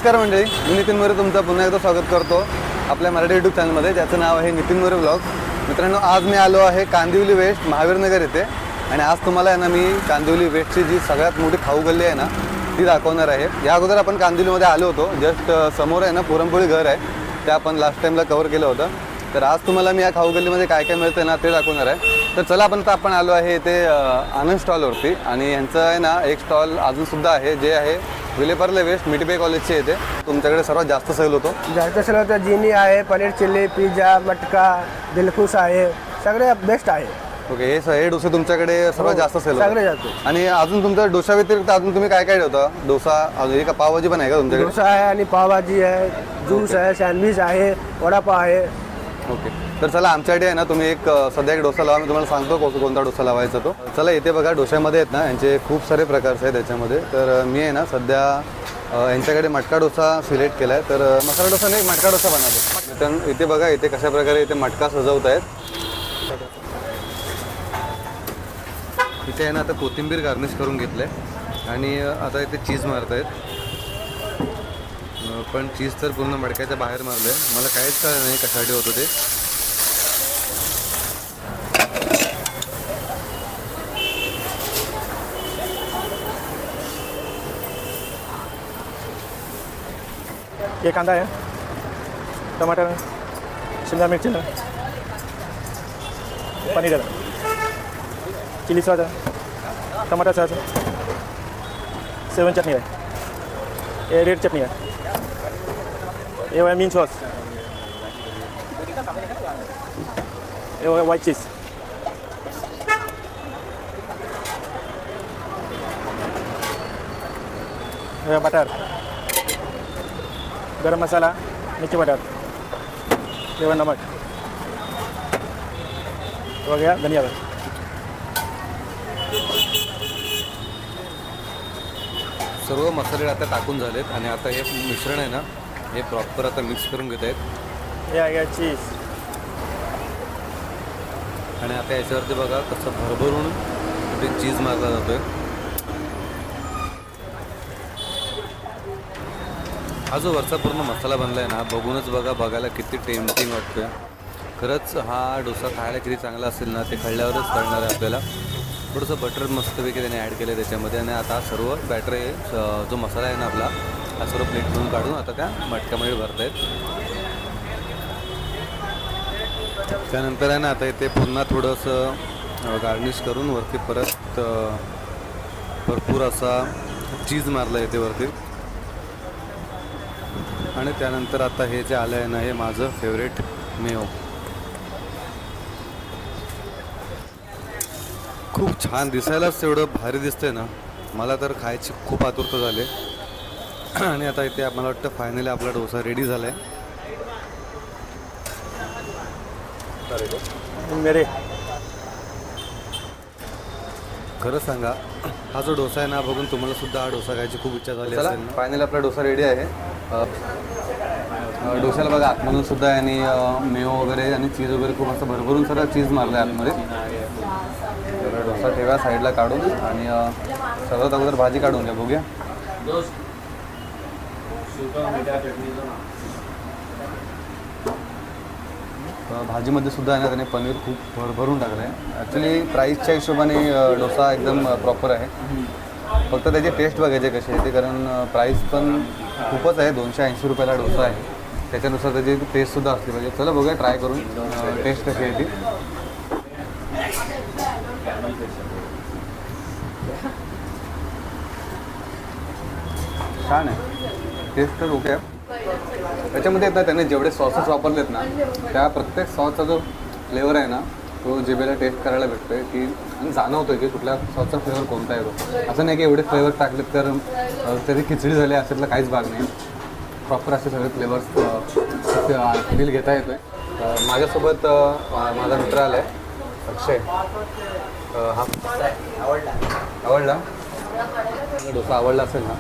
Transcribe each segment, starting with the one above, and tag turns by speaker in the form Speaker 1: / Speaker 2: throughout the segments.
Speaker 1: नमस्कार मंडळी, मी नितीन मोरे तुमचं पुन्हा एकदा स्वागत करतो आपल्या मराठी यूट्यूब चॅनलमध्ये, ज्याचं नाव आहे नितीन मोरे ब्लॉग. मित्रांनो, आज मी आलो आहे कांदिवली वेस्ट महावीरनगर येथे आणि आज तुम्हाला आहे ना मी कांदिवली वेस्टची जी सगळ्यात मोठी खाऊ गल्ली आहे ना ती दाखवणार आहे. या अगोदर आपण कांदिवलीमध्ये आलो होतो, जस्ट समोर आहे ना पुरणपोळी घर आहे, ते आपण लास्ट टाईमला कव्हर केलं होतं. तर आज तुम्हाला मी या खाऊ गल्लीमध्ये काय काय मिळतं ना ते दाखवणार आहे. तर चला आपण आलो आहे ते आनंद स्टॉलवरती आणि यांचं आहे ना एक स्टॉल अजूनसुद्धा आहे, जे आहे विलेपार्ले वेस्ट मिठीबाई कॉलेजचे येते. तुमच्याकडे सर्वात जास्त सेल होतो.
Speaker 2: जास्त सेल होतं जिनी आहे, पनीर चिल्ली, पिझ्झा, मटका, दिलखुश आहे, सगळे बेस्ट आहे.
Speaker 1: ओके, हे डोसे तुमच्याकडे सर्वात जास्त सेल होतो.
Speaker 2: सगळे जास्त.
Speaker 1: आणि अजून तुमचा डोसा व्यतिरिक्त अजून तुम्ही काय काय ठेवता? डोसा अजून एक पावभाजी पण आहे का तुमच्याकडे?
Speaker 2: डोसा आहे आणि पावभाजी आहे, ज्यूस आहे, सँडविच आहे, वडापाव आहे.
Speaker 1: ओके, तर चला आमच्याकडे आहे ना तुम्ही एक सध्या एक डोसा लावा, मी तुम्हाला सांगतो कोणता डोसा लावायचा तो. चला इथे बघा डोश्यामध्ये आहेत ना यांचे खूप सारे प्रकारचे आहेत त्याच्यामध्ये. तर मी आहे ना सध्या यांच्याकडे मटका डोसा सिलेक्ट केला आहे. तर मसाला डोसा नाही, मटका डोसा बनवतो. तर इथे बघा इथे कशा प्रकारे इथे मटका सजवत आहेत. इथे आहे ना आता कोथिंबीर गार्निश करून घेतलं आहे आणि आता इथे चीज मारत आहेत. पण चीज तर पूर्ण मडक्याच्या बाहेर मारलं आहे, मला काहीच कळलं नाही कशासाठी होतं ते.
Speaker 2: एक कांदा आहे, टमाटर, शिमला मिरची, पनीर आहे, चिली सॉस आहे, टमाटर सॉस आहे, सेवन चटणी आहे, ये रेड चटणी आहे, ये है मीन सॉस, ये है व्हाइट चीज, ये बटर, गरम मसाला, मिर्ची बटर, ये है नमक, हो गया धनिया.
Speaker 1: सर्व मसाले आता टाकून झालेत आणि आता हे मिश्रण आहे ना हे प्रॉपर आता मिक्स करून घेत आहेत.
Speaker 2: हे आहे चीज
Speaker 1: आणि आता याच्यावरती बघा कसं भरभरून ते चीज मारला जातोय. हा जो वरचा पूर्ण मसाला बनला आहे ना बघूनच बघायला किती टेम्पटिंग वाटतोय. खरंच हा डोसा खायला किती चांगला असेल ना ते कळल्यावरच कळणार आहे आपल्याला. थोडंसं बटर मस्तपैकी त्याने ॲड केलं त्याच्यामध्ये आणि आता सर्व बॅटर जो मसाला आहे ना आपला हा सर्व प्लेटमधून काढून आता त्या मटक्यामध्ये भरत आहेत. त्यानंतर आहे ना आता इथे पुन्हा थोडंसं गार्निश करून वरती परत भरपूर असा चीज मारला येते वरती. आणि त्यानंतर आता हे जे आलं आहे ना हे माझं फेवरेट मेयो. खूप छान दिसायलाच एवढं भारी दिसतंय ना, मला तर खायची खूप आतुरता झाली. आणि आता इथे मला वाटतं फायनली आपला डोसा रेडी झाला आहे.
Speaker 2: मेरे
Speaker 1: खरं सांगा हा जो डोसा आहे ना बघून तुम्हाला सुद्धा हा डोसा खायची खूप इच्छा झाली असेल ना. फायनली आपला डोसा रेडी आहे. डोश्याला बघा आतमधून सुद्धा आणि मेयो वगैरे आणि चीज वगैरे खूप असं भरभरून सगळं चीज मारलं आहे आतमध्ये. तर डोसा ठेवा साईडला काढून आणि सर्वात अगोदर भाजी काढून घ्या, बघूया. भाजीमध्ये सुद्धा आहे ना त्याने पनीर खूप भरभरून टाकलं आहे. ॲक्च्युली प्राईसच्या हिशोबाने डोसा एकदम प्रॉपर आहे. फक्त त्याची टेस्ट बघायची कशी आहे ते, कारण प्राईस पण खूपच आहे. 280 रुपयाला डोसा आहे, त्याच्यानुसार त्याची टेस्टसुद्धा असली पाहिजे. चला बघूया ट्राय करून टेस्ट कशी आहे ती. छान आहे, टेस्ट तर ओके आहे. त्याच्यामध्ये येतात त्याने जेवढे सॉसेस वापरलेत ना त्या प्रत्येक सॉसचा जो फ्लेवर आहे ना तो जिभेला टेस्ट करायला भेटतो आहे की आणि जाणवतो आहे की कुठल्या सॉसचा फ्लेवर कोणता येतो. असं नाही की एवढे फ्लेवर टाकलेत तर तरी खिचडी झाली असेल काहीच भाग नाही. प्रॉपर असे सगळे फ्लेवर्स फील घेता येतो आहे. माझ्यासोबत माझा मित्र आला आहे अक्षय. हा आवडला डोसा आवडला असेल ना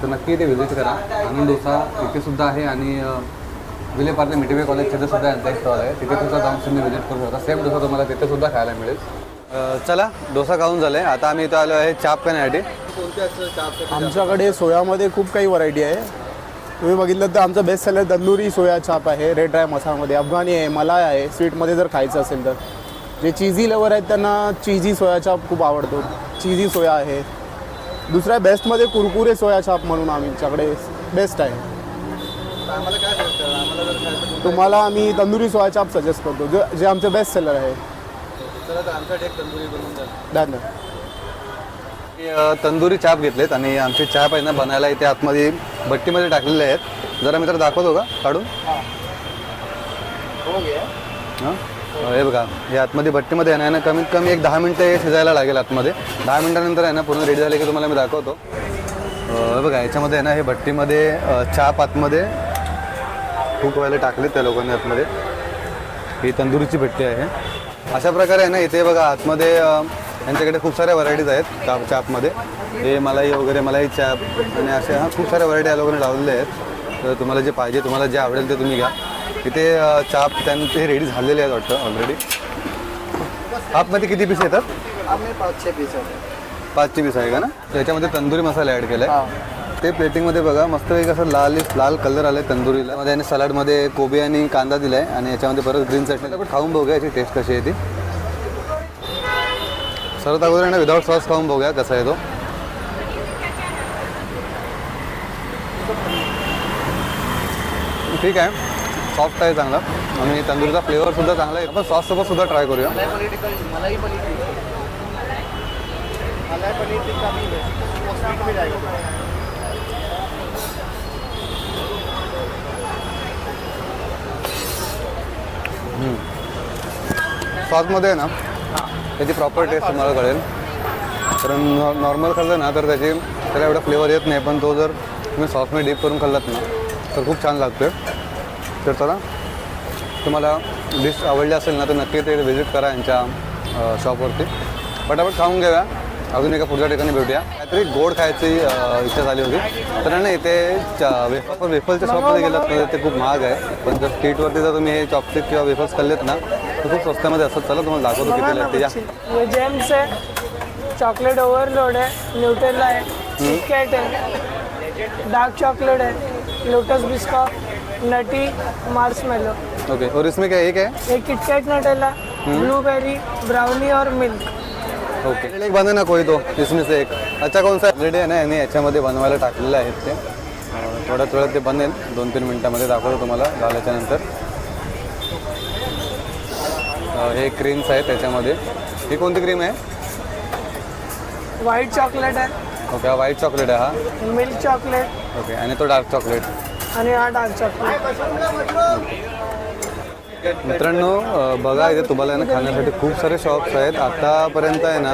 Speaker 1: तर नक्की इथे व्हिजिट करा. आनंद डोसा इथे सुद्धा आहे आणि विलेपार्ले मिठीबाई कॉलेज तिथे सुद्धा यांचा एक स्टॉल आहे, तिथे सुद्धा जाऊन तुम्ही व्हिजिट करू शकता. सेम डोसा तुम्हाला तिथे सुद्धा खायला मिळेल. चला डोसा खाऊन झालं आहे, आता आम्ही इथं आलो आहे चाप खाण्यासाठी. कोणते असं चाप?
Speaker 2: आमच्याकडे सोयामध्ये खूप काही व्हरायटी आहे.
Speaker 3: तुम्ही बघितलं तर आमचं बेस्ट सेलर तंदुरी सोया चाप आहे, रेड ड्राय मसाल्यामध्ये, अफगाणी आहे, मलाई आहे. स्वीटमध्ये जर खायचं असेल तर जे चीझी लवर आहेत त्यांना चीझी सोया चाप खूप आवडतो. चीझी सोया आहे. दुसऱ्या बेस्टमध्ये कुरकुरे सोया चाप म्हणून आमच्याकडे बेस्ट आहे.
Speaker 1: आम्हाला काय सांगतं, आम्हाला जर खायचं
Speaker 3: तुम्हाला आम्ही तंदुरी सोया चाप सजेस्ट करतो, जे आमचं बेस्ट सेलर आहे.
Speaker 1: चला तर आमच्यासाठी एक तंदुरी बनवून द्या.
Speaker 3: धन्यवाद.
Speaker 1: तंदुरी चाप घेतलेत आणि आमचे चाप आहे ना बनायला इथे आतमध्ये भट्टीमध्ये टाकलेले आहेत. जरा मित्र दाखवतो का काढून? हां हे बघा, हे आतमध्ये भट्टीमध्ये आहे ना कमीत कमी एक 10 मिनटं हे शिजायला लागेल आतमध्ये. 10 मिनटानंतर आहे ना पूर्ण रेडी झाले की तुम्हाला मी दाखवतो. हे बघा याच्यामध्ये आहे ना हे भट्टीमध्ये चाप आतमध्ये खूप व्हायला टाकले त्या लोकांनी आतमध्ये. ही तंदुरीची भट्टी आहे. अशा प्रकारे आहे ना इथे बघा आतमध्ये यांच्याकडे खूप साऱ्या व्हरायटीज आहेत चापमध्ये. हे मलाई वगैरे, मलाई चाप आणि असे खूप साऱ्या व्हरायटी या लोकांनी लावलेल्या आहेत. तर तुम्हाला जे पाहिजे, तुम्हाला जे आवडेल ते तुम्ही घ्या. इथे चाप त्यांचे रेडी झालेले आहेत वाटतं ऑलरेडी. आतमध्ये किती पीस येतात?
Speaker 3: 5-6 पीस आहे.
Speaker 1: 5चे पीस आहे का ना? त्याच्यामध्ये तंदुरी मसाला ॲड केला आहे. ते प्लेटिंगमध्ये बघा मस्तपैकी असं लाल कलर आला आहे तंदुरीला. मध्ये आणि सलाडमध्ये कोबी आणि कांदा दिला आहे आणि याच्यामध्ये परत ग्रीन चटणी. पण खाऊन बघूया याची टेस्ट कशी आहे ती. सर्वात अगोदर आहे ना विदाऊट सॉस खाऊन बघूया कसा आहे तो. ठीक आहे, सॉफ्ट आहे चांगला आणि तंदुरीचा फ्लेवरसुद्धा चांगला आहे. आपण सॉससोबत सुद्धा ट्राय करूया. सॉसमध्ये आहे ना त्याची प्रॉपर टेस्ट तुम्हाला कळेल. कारण नॉर्मल खाल्लं ना तर त्याला एवढा फ्लेवर येत नाही. पण तो जर तुम्ही सॉसमध्ये डीप करून खाल्लात ना तर खूप छान लागतो. तर चला, तुम्हाला डिश आवडली असेल ना तर नक्की ते व्हिजिट करा यांच्या शॉपवरती. पटापट खाऊन घेऊया. अजून एका पुढच्या ठिकाणी भेटूया. काहीतरी गोड खायची इच्छा झाली होती. तर ना इथे वेफलच्या शॉपमध्ये गेलात तर ते खूप महाग आहे. पण जर स्ट्रीटवरती जर तुम्ही हे चॉपस्टिक किंवा वेफल्स खाल्लेत ना तर खूप स्वस्तामध्ये असतात. चला तुम्हाला दाखवतो किती लागते.
Speaker 4: ये जेम्स है, चॉकलेट ओवरलोड है, न्यूटेला है, किटकैट है, डार्क चॉकलेट है, लोटस बिस्कॉट, नटी, मार्शमेलो.
Speaker 1: ओके. और इसमें क्या एक है?
Speaker 4: एक किटकैट नटेला, ब्लूबेरी, ब्राउनी और मिल्क.
Speaker 1: ओके. एक बने ना कोई तो इसमें से एक. अच्छा कौन सा? ऑलरेडी आहे ना यांनी याच्यामध्ये बनवायला टाकलेलं आहेत ते. थोड्याच वेळात ते बनेल. 2-3 मिनटामध्ये दाखवतो तुम्हाला झाल्याच्यानंतर. हे क्रीम्स आहेत त्याच्यामध्ये. ही कोणती क्रीम आहे?
Speaker 4: व्हाईट चॉकलेट है,
Speaker 1: ओके. हा व्हाईट चॉकलेट आहे हा.
Speaker 4: Milk chocolate
Speaker 1: okay. आणि तो डार्क चॉकलेट.
Speaker 4: आणि हा डार्क चॉकलेट.
Speaker 1: मित्रांनो बघा इथे तुम्हाला ना खाण्यासाठी खूप सारे शॉप्स आहेत. आतापर्यंत आहे ना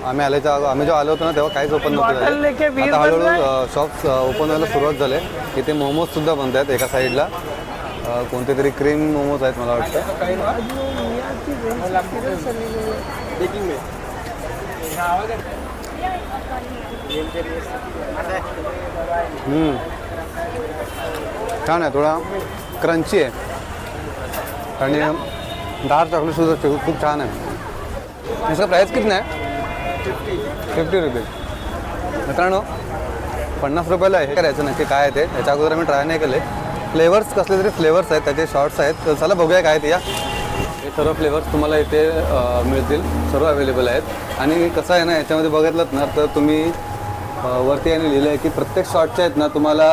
Speaker 1: आम्ही जेव्हा आलो होतो ना तेव्हा काहीच ओपन नव्हतं झालं. आता हळूहळू शॉप्स ओपन व्हायला सुरुवात झाले. इथे मोमोजसुद्धा बनत आहेत एका साईडला. कोणते तरी क्रीम मोमोज आहेत मला वाटतं. छान आहे, थोडा क्रंची आहे आणि डार्क चॉकलेटसुद्धा खूप छान आहे. इसका प्राईस कितना आहे? 50 रुपये. मित्रांनो 50 रुपयाला हे करायचं नक्की काय आहे ते. याच्या अगोदर आम्ही ट्राय नाही केले. फ्लेवर्स कसले तरी फ्लेवर्स आहेत, त्याचे शॉर्ट्स आहेत. तर चला बघूया काय ते. या हे सर्व फ्लेवर्स तुम्हाला इथे मिळतील. सर्व अवेलेबल आहेत. आणि कसं आहे ना याच्यामध्ये बघितलं ना तर तुम्ही वरती याने लिहिलं आहे की प्रत्येक शॉटच्या आहेत ना तुम्हाला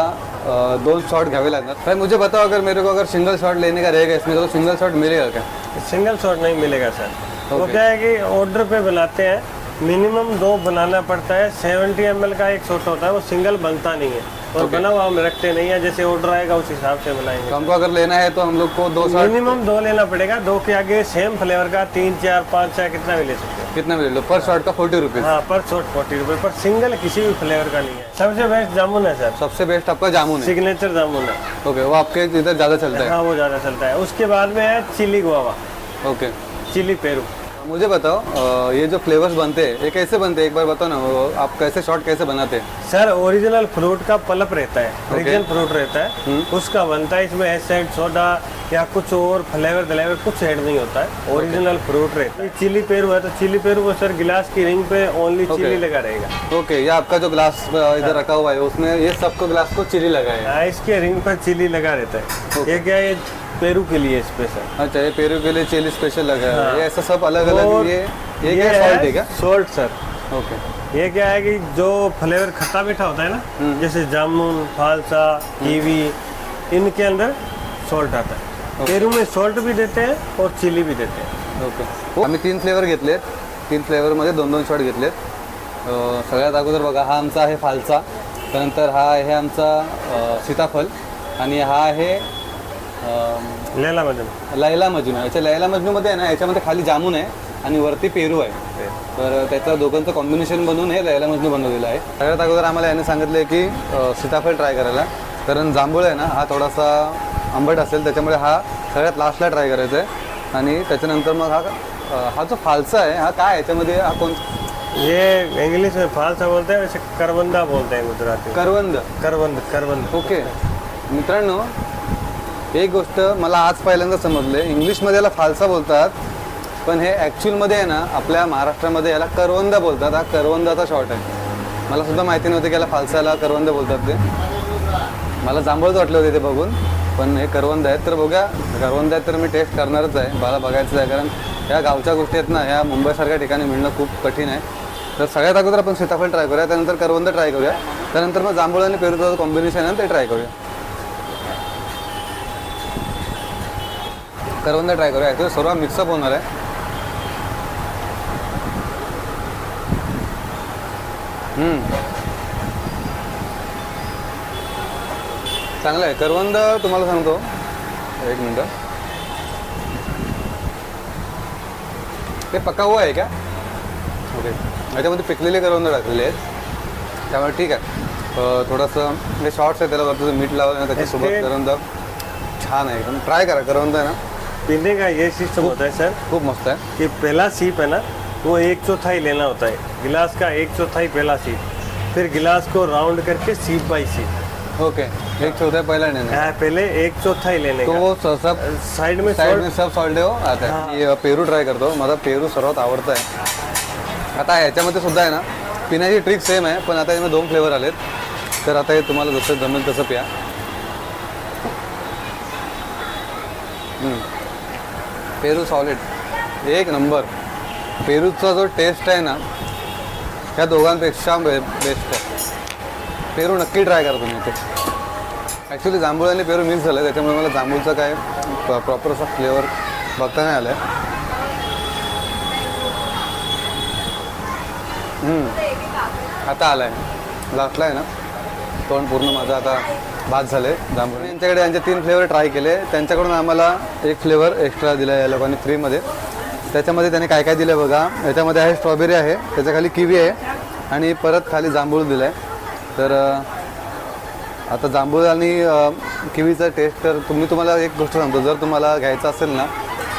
Speaker 1: 2 शॉट घ्यावे लागणार. भाई मुझे बताओ अगर मेरे को अगर सिंगल शॉट लेने का रहेगा इसमें तो सिंगल शॉट मिलेगा क्या?
Speaker 5: सिंगल शॉट नहीं मिलेगा सर. वो क्या है कि ऑर्डर पे बनाते हैं, मिनिमम 2 बनाना पड़ता है. 70 ml का एक शॉट होता है, वो सिंगल बनता नहीं है और बना हुआ हम रखते नहीं है. जैसे ऑर्डर आएगा उस हिसाब से बनाएंगे.
Speaker 1: तो हमको अगर लेना है तो हम लोग को 2 शॉट
Speaker 5: मिनिमम 2 लेना पड़ेगा. 2 के आगे सेम फ्लेवर का 3, 4, 5, 6 कितना भी ले सकते हैं.
Speaker 1: कितना मिल लो? पर शॉट का 40 रुपीज़.
Speaker 5: हाँ, पर शॉट 40 रुपये. पर सिंगल किसी भी फ्लेवर का नहीं है. सबसे बेस्ट जामुन है सर.
Speaker 1: सबसे बेस्ट आपका जामुन है.
Speaker 5: सिग्नेचर जामुन है.
Speaker 1: ओके. वो आपके इधर ज़्यादा चलता है.
Speaker 5: हाँ, वो ज़्यादा चलता है. उसके बाद में है चिली गुआवा,
Speaker 1: ओके.
Speaker 5: चिली पेरू.
Speaker 1: मुझे बताओ ये जो फ्लेवर्स बनते हैं ये कैसे बनते हैं, एक बार बताओ ना, आप कैसे शॉट कैसे बनाते हैं?
Speaker 5: सर ओरिजिनल फ्रूट का पल्प रहता है, ओरिजिनल फ्रूट रहता है, उसका बनता है। इसमें एसिड सोडा या कुछ और फ्लेवर कुछ ऐड नहीं होता है, ओरिजिनल फ्रूट रहता है। चिली पेरू है तो चिली पेरू को सर गिलास की रिंग पे ओनली चिली लगा रहेगा।
Speaker 1: ओके, ये आपका जो ग्लास इधर रखा हुआ है उसमें ये सबको ग्लास को चिली लगा है।
Speaker 5: हाँ, इसके रिंग पर चिली लगा रहता है। ये क्या है, पेरू के लिए स्पेशल।
Speaker 1: अच्छा, ये पेरू के लिए चिली स्पेशल लगा है। ये ऐसा सब अलग अलग
Speaker 5: और
Speaker 1: ये क्या सॉल्ट है क्या?
Speaker 5: Salt sir.
Speaker 1: ओके,
Speaker 5: ये क्या है कि जो फ्लेवर खट्टा मीठा होता है ना, जैसे जामुन, फालसा, कीवी, इनके अंदर सॉल्ट आता है। पेरू में सॉल्ट भी देते हैं और चिली भी देते हैं।
Speaker 1: ओके, आम्ही 3 फ्लेवर घेतलेत, 3 फ्लेवरमध्ये 2-2 शॉट घेतलेत. सगळ्यात अगोदर बघा, हा आमचा आहे फालसा, त्यानंतर हा आहे आमचा सीताफळ आणि हा आहे
Speaker 5: लैला मजनू.
Speaker 1: लैला मजनू. याच्या लैला मजनूमध्ये आहे ना, याच्यामध्ये खाली जामून आहे आणि वरती पेरू आहे. तर त्याचं दोघांचं कॉम्बिनेशन बनवून हे लैला मजनू बनवलेलं आहे. सगळ्यात अगोदर आम्हाला याने सांगितलं आहे की सीताफळ ट्राय करायला, कारण जांभूळ आहे ना हा थोडासा आंबट असेल, त्याच्यामुळे हा सगळ्यात लास्टला ट्राय करायचा आहे. आणि त्याच्यानंतर मग हा जो फालसा आहे हा काय याच्यामध्ये हा कोण?
Speaker 5: ये इंग्लिश में फालसा बोलते हैं, वैसे करवंदा बोलते हैं गुजराती में.
Speaker 1: करवंद.
Speaker 5: करवंद.
Speaker 1: ओके मित्रांनो, एक गोष्ट मला आज पहिल्यांदा समजले, इंग्लिशमध्ये याला फालसा बोलतात, पण हे ॲक्च्युअलमध्ये आहे ना आपल्या महाराष्ट्रामध्ये याला करवंद बोलतात. हा करवंदाचा शॉर्ट आहे. मला सुद्धा माहिती नव्हतं की याला फालसाला करवंद बोलतात. ते मला जांभळच वाटलं होते ते बघून, पण हे करवंद आहेत. तर बघा, करवंद आहेत तर मी टेस्ट करणारच आहे, मला बघायचं आहे, कारण ह्या गावच्या गोष्टी आहेत ना, ह्या मुंबईसारख्या ठिकाणी मिळणं खूप कठीण आहे. तर सगळ्यात अगोदर आपण सीताफळ ट्राय करूया, त्यानंतर करवंद ट्राय करूया, त्यानंतर मग जांभूळ आणि पेरूचं कॉम्बिनेशन आहे ते ट्राय करूया. करवंद ट्राय करूया, याचं सर्व मिक्सअप होणार आहे. चांगलं आहे करवंद. तुम्हाला सांगतो, एक मिनटं, ते पका हुआ आहे का? ओके, याच्यामध्ये पिकलेले करवंद टाकलेले आहेत, त्यामुळे ठीक आहे. थोडंसं हे शॉर्ट्स आहे, त्याला वरती मीठ लावलं ना त्याच्यासोबत करवंद छान आहे एकदम. ट्राय करा, करवंद आहे ना
Speaker 5: पीने का ये सिस्टम होता है सर
Speaker 1: खूप मस्त आहे.
Speaker 5: कि पहला सीप है ना, वो 1/4 लेना होता है, गिलास का 1/4 पहला सीप, फिर गिलास को राउंड करके सीप बाई सीप.
Speaker 1: ओके, 1/4 पहिला लेना है.
Speaker 5: पहले 1/4 लेने
Speaker 1: तो
Speaker 5: का.
Speaker 1: वो सब
Speaker 5: साइड में
Speaker 1: साइड
Speaker 5: salt-
Speaker 1: में सब सॉल्ट हो आता है. ये पेरू ट्राय करतो, माझा पेरू सर्वात आवडता आहे. आता ह्याच्यामध्ये सुद्धा आहे ना पिण्याची ट्रिक सेम आहे, पण आता यामध्ये 2 फ्लेवर आलेत. तर आता हे तुम्हाला जसं जमेल तसं प्या. पेरू सॉलिड एक नंबर. पेरूचा जो टेस्ट आहे ना ह्या दोघांपेक्षा बेस्ट आहे. पेरू नक्की ट्राय करा तुम्ही. ते ॲक्च्युली जांभूळ आणि पेरू मिक्स झालं, त्याच्यामुळे मला जांभूळचा काय प्रॉपर असा फ्लेवर बघता नाही आला आहे. आता आला आहे, लास्टला आहे ना तोंड पूर्ण माझं आता भात झालं आहे. जांभूळ यांच्याकडे यांचे 3 फ्लेवर ट्राय केले, त्यांच्याकडून आम्हाला 1 फ्लेवर एक्स्ट्रा दिला आहे या लोकांनी फ्रीमध्ये. त्याच्यामध्ये त्याने काय काय दिलं बघा, याच्यामध्ये आहे स्ट्रॉबेरी आहे, त्याच्या खाली किवी आहे आणि परत खाली जांभूळ दिलं आहे. तर आता जांभूळ आणि किवीचा टेस्ट, तर तुम्हाला एक गोष्ट सांगतो, जर तुम्हाला घ्यायचं असेल ना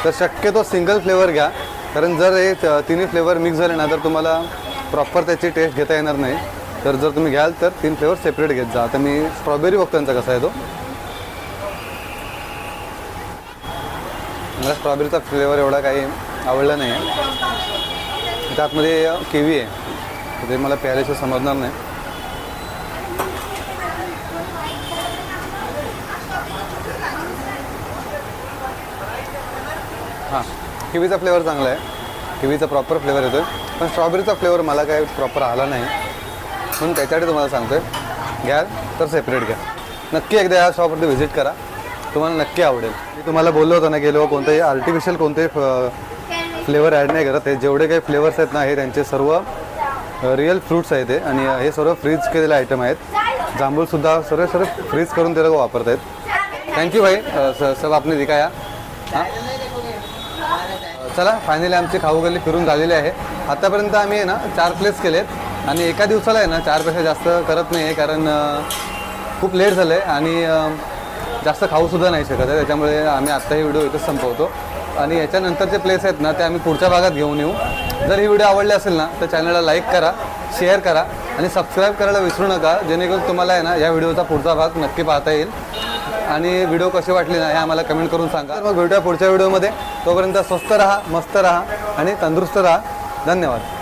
Speaker 1: तर शक्यतो सिंगल फ्लेवर घ्या, कारण जर हे 3 फ्लेवर मिक्स झाले ना तर तुम्हाला प्रॉपर त्याची टेस्ट घेता येणार नाही. तर जर तुम्ही घ्याल तर 3 फ्लेवर सेपरेट घेत जा. आता मी स्ट्रॉबेरी बघतो त्यांचा कसा आहे तो. मला स्ट्रॉबेरीचा फ्लेवर एवढा काही आवडला नाही आहे. त्यातमध्ये किवी आहे, ते मला प्यायल्याशिवाय समजणार नाही. हां, किवीचा फ्लेवर चांगला आहे, किवीचा प्रॉपर फ्लेवर येतो आहे, पण स्ट्रॉबेरीचा फ्लेवर मला काही प्रॉपर आला नाही, म्हणून त्याच्यासाठी तुम्हाला सांगतो आहे, घ्याल तर सेपरेट घ्या. नक्की एकदा या शॉपवरती व्हिजिट करा, तुम्हाला नक्की आवडेल. मी तुम्हाला बोललो होतं ना, गेलो कोणतेही आर्टिफिशियल कोणतेही फ्लेवर ॲड नाही करत. हे जेवढे काही फ्लेवर्स आहेत ना हे त्यांचे सर्व रिअल फ्रूट्स आहेत ते, आणि हे सर्व फ्रीज केलेले आयटम आहेत. जांभूळसुद्धा सर्व फ्रीज करून ते लोक वापरत आहेत. थँक्यू भाई, सब आपने दिखाया. हां, चला फायनली आमची खाऊ गल्ली फिरून झालेली आहे. आतापर्यंत आम्ही आहे ना 4 प्लेस केलेत आणि एका दिवसाला आहे ना 4पेक्षा जास्त करत नाही आहे, कारण खूप लेट झालं आहे आणि जास्त खाऊसुद्धा नाही शकत आहे. त्याच्यामुळे आम्ही आत्ताही व्हिडिओ इथंच संपवतो. आणि याच्यानंतरचे प्लेस आहेत ना ते आम्ही पुढच्या भागात घेऊन येऊ. जर ही व्हिडिओ आवडली असेल ना तर चॅनलला लाईक करा, शेअर करा आणि सबस्क्राईब करायला विसरू नका, जेणेकरून तुम्हाला आहे ना या व्हिडिओचा पुढचा भाग नक्की पाहता येईल. आणि व्हिडिओ कशी वाटली ना हे आम्हाला कमेंट करून सांगा. मग भेटूया पुढच्या व्हिडिओमध्ये. तोपर्यंत स्वस्त राहा, मस्त राहा आणि तंदुरुस्त राहा. धन्यवाद.